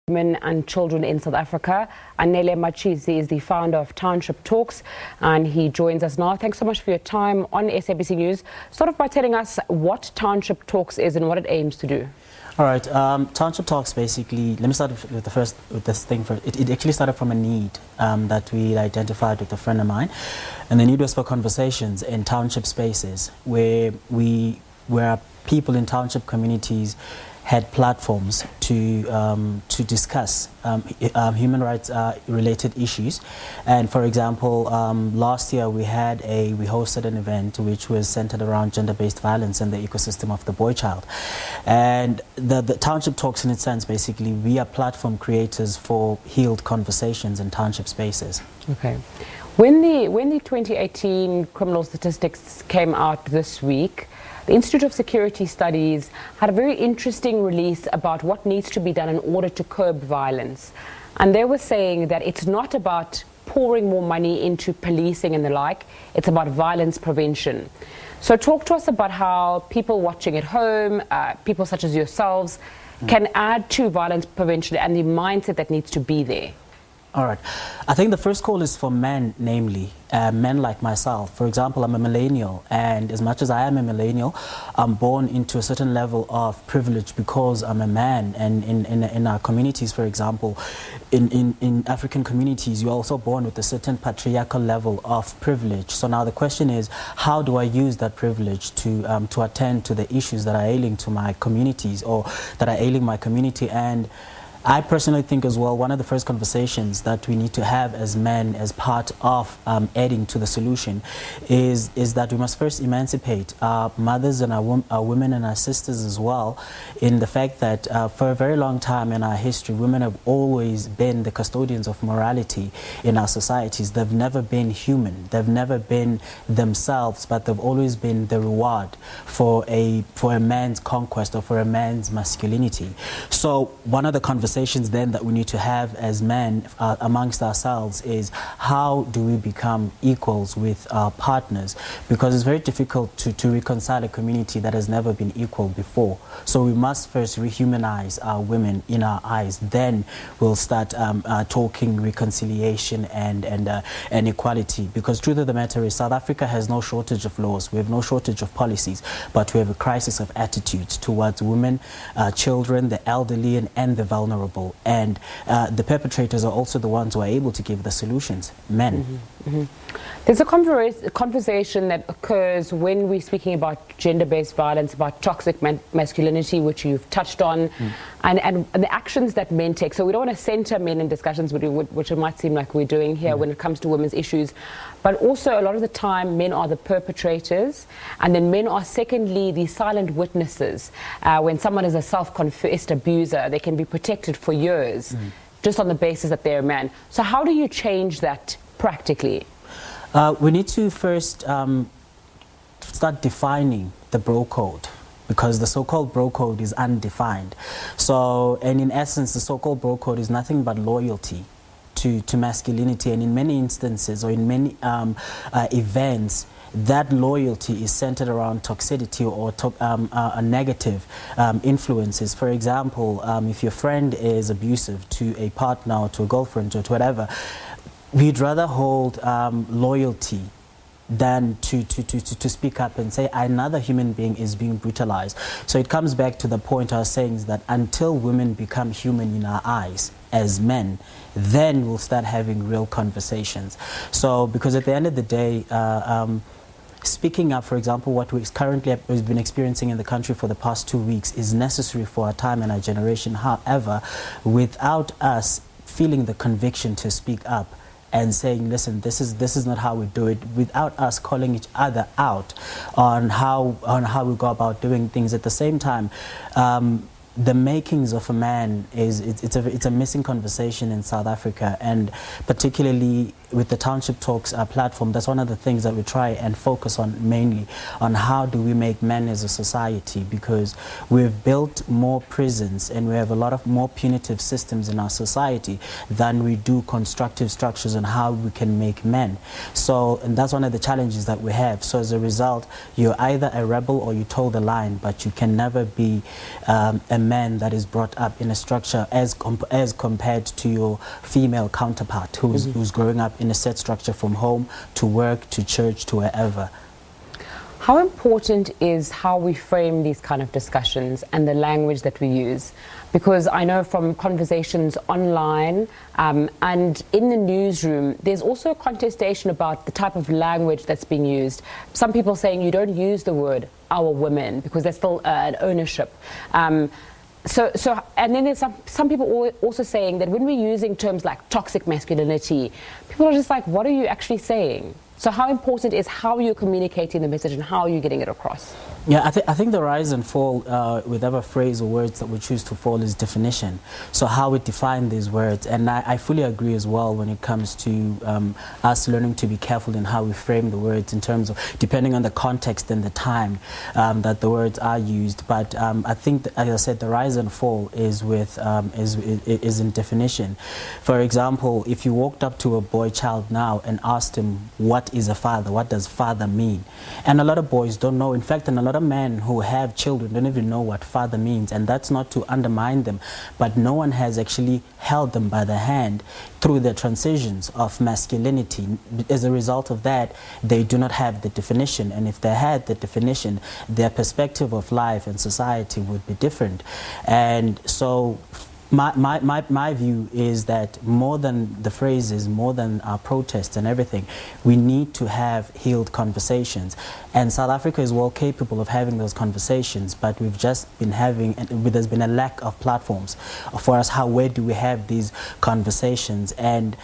Women and children in South Africa. Anele Matshisi is the founder of Township Talks, and he joins us now. Thanks so much for your time on SABC News. Start off by telling us what Township Talks is and what it aims to do. All right, Township Talks basically, let me start with this thing first. It actually started from a need that we identified with a friend of mine, and the need was for conversations in township spaces where people in township communities had platforms to discuss human rights related issues. And for example, last year we hosted an event which was centered around gender-based violence and the ecosystem of the boy child. And the Township Talks, in its sense, basically we are platform creators for healed conversations in township spaces. Okay. When the 2018 criminal statistics came out this week, the Institute of Security Studies had a very interesting release about what needs to be done in order to curb violence. And they were saying that it's not about pouring more money into policing and the like, it's about violence prevention. So talk to us about how people watching at home, people such as yourselves, can add to violence prevention and the mindset that needs to be there. All right. I think the first call is for men, namely, men like myself. For example, I'm a millennial, and as much as I am a millennial, I'm born into a certain level of privilege because I'm a man. And in our communities, for example, in African communities, you're also born with a certain patriarchal level of privilege. So now the question is, how do I use that privilege to attend to the issues that are ailing to my communities or that are ailing my community? And I personally think as well, one of the first conversations that we need to have as men as part of adding to the solution is that we must first emancipate our mothers and our women and our sisters as well, in the fact that for a very long time in our history, women have always been the custodians of morality in our societies. They've never been human. They've never been themselves, but they've always been the reward for a man's conquest or for a man's masculinity. So one of the conversations then that we need to have as men amongst ourselves is, how do we become equals with our partners? Because it's very difficult to reconcile a community that has never been equal before. So we must first rehumanize our women in our eyes. Then we'll start talking reconciliation and equality. Because truth of the matter is, South Africa has no shortage of laws. We have no shortage of policies, but we have a crisis of attitudes towards women, children, the elderly, and the vulnerable. And the perpetrators are also the ones who are able to give the solutions, men. There's a conversation that occurs when we're speaking about gender-based violence, about toxic masculinity, which you've touched on, and the actions that men take. So we don't want to center men in discussions, which it might seem like we're doing here when it comes to women's issues. But also, a lot of the time, men are the perpetrators, and then men are, secondly, the silent witnesses. When someone is a self-confessed abuser, they can be protected for years just on the basis that they're a man. So how do you change that practically? We need to first start defining the bro code, because the so-called bro code is undefined. So, and in essence, the so-called bro code is nothing but loyalty to masculinity, and in many instances or in many events, that loyalty is centered around toxicity or negative influences. For example, if your friend is abusive to a partner or to a girlfriend or to whatever, we'd rather hold loyalty than to speak up and say another human being is being brutalized. So it comes back to the point I was saying, is that until women become human in our eyes as men, then we'll start having real conversations. So, because at the end of the day, speaking up, for example, what we've been experiencing in the country for the past 2 weeks is necessary for our time and our generation. However, without us feeling the conviction to speak up and saying, listen, this is not how we do it, without us calling each other out on how we go about doing things, at the same time, the makings of a man it's a missing conversation in South Africa, and particularly with the Township Talks platform, that's one of the things that we try and focus on mainly, on how do we make men as a society, because we've built more prisons and we have a lot of more punitive systems in our society than we do constructive structures on how we can make men. So, and that's one of the challenges that we have. So as a result, you're either a rebel or you toe the line, but you can never be a man that is brought up in a structure as compared to your female counterpart who's growing up in a set structure from home to work to church to wherever. How important is how we frame these kind of discussions and the language that we use? Because I know from conversations online and in the newsroom, there's also a contestation about the type of language that's being used. Some people saying you don't use the word "our women" because there's still an ownership. And then there's some people also saying that when we're using terms like toxic masculinity, people are just like, what are you actually saying? So how important is how you're communicating the message and how you're getting it across? Yeah, I think the rise and fall with every phrase or words that we choose to fall is definition. So how we define these words. And I fully agree as well when it comes to us learning to be careful in how we frame the words in terms of, depending on the context and the time that the words are used. But I think, as I said, the rise and fall is is in definition. For example, if you walked up to a boy child now and asked him, what is a father? What does father mean? And a lot of boys don't know. In fact, and a lot of men who have children don't even know what father means. And that's not to undermine them, but no one has actually held them by the hand through the transitions of masculinity. As a result of that, they do not have the definition. And if they had the definition, their perspective of life and society would be different. And so my view is that more than the phrases, more than our protests and everything, we need to have healed conversations. And South Africa is well capable of having those conversations, but we've just been having, there's been a lack of platforms for us. Where do we have these conversations? And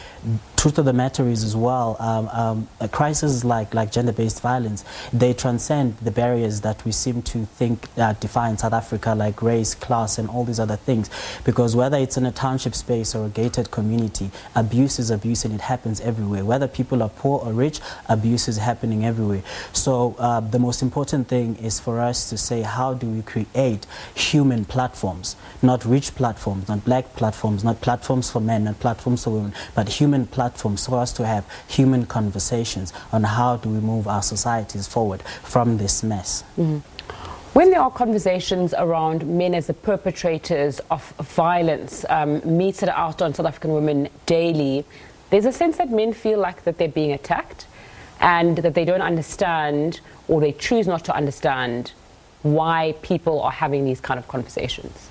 truth of the matter is as well, crises like gender-based violence, they transcend the barriers that we seem to think define South Africa, like race, class, and all these other things. Because whether it's in a township space or a gated community, abuse is abuse, and it happens everywhere. Whether people are poor or rich, abuse is happening everywhere. So the most important thing is for us to say, how do we create human platforms, not rich platforms, not black platforms, not platforms for men, not platforms for women, but human platforms for us to have human conversations on how do we move our societies forward from this mess. Mm-hmm. When there are conversations around men as the perpetrators of violence, meted out on South African women daily, there's a sense that men feel like that they're being attacked and that they don't understand, or they choose not to understand, why people are having these kind of conversations.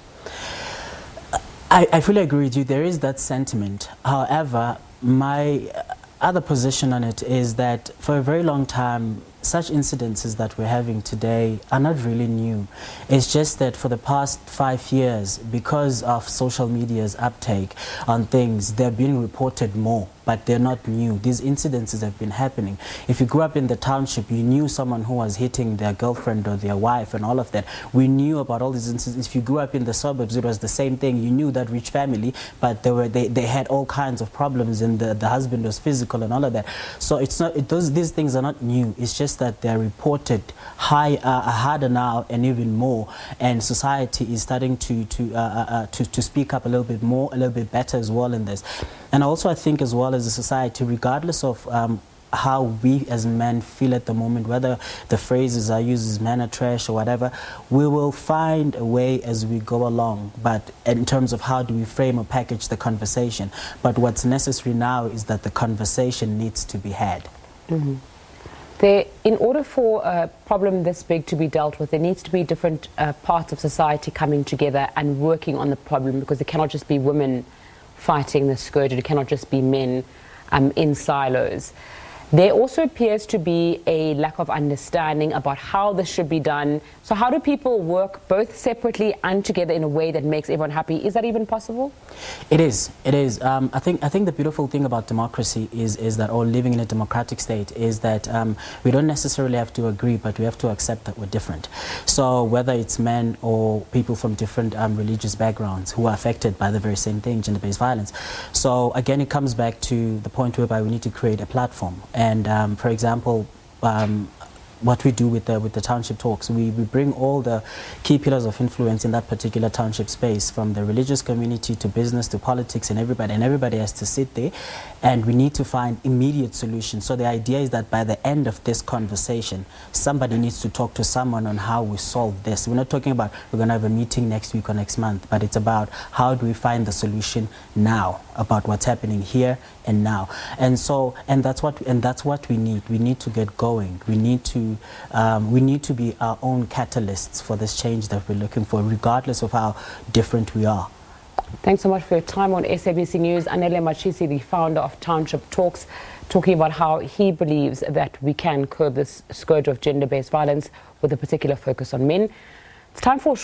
I fully agree with you. There is that sentiment. However, my other position on it is that for a very long time, such incidences that we're having today are not really new. It's just that for the past 5 years, because of social media's uptake on things, they're being reported more, but they're not new. These incidences have been happening. If you grew up in the township, you knew someone who was hitting their girlfriend or their wife and all of that. We knew about all these incidents. If you grew up in the suburbs, it was the same thing. You knew that rich family, but they had all kinds of problems, and the husband was physical and all of that. So it's not, these things are not new. It's just that they're reported harder now and even more, and society is starting to speak up a little bit more, a little bit better as well in this. And also I think as well as a society, regardless of how we as men feel at the moment, whether the phrases I use is "men are trash" or whatever, we will find a way as we go along. But in terms of how do we frame or package the conversation, but what's necessary now is that the conversation needs to be had. Mm-hmm. In order for a problem this big to be dealt with, there needs to be different parts of society coming together and working on the problem, because it cannot just be women fighting the scourge, it cannot just be men in silos. There also appears to be a lack of understanding about how this should be done. So how do people work both separately and together in a way that makes everyone happy? Is that even possible? It is. It is. I think the beautiful thing about democracy is that, or living in a democratic state, is that we don't necessarily have to agree, but we have to accept that we're different. So whether it's men or people from different religious backgrounds who are affected by the very same thing, gender-based violence. So again, it comes back to the point whereby we need to create a platform. And for example, what we do with the Township Talks. We bring all the key pillars of influence in that particular township space, from the religious community to business to politics, and everybody has to sit there, and we need to find immediate solutions. So the idea is that by the end of this conversation, somebody needs to talk to someone on how we solve this. We're not talking about we're going to have a meeting next week or next month, but it's about how do we find the solution now about what's happening here and now. And that's what we need. We need to get going. We need to be our own catalysts for this change that we're looking for, regardless of how different we are. Thanks so much for your time on SABC News. Anele Matshisi, the founder of Township Talks, talking about how he believes that we can curb this scourge of gender-based violence with a particular focus on men. It's time for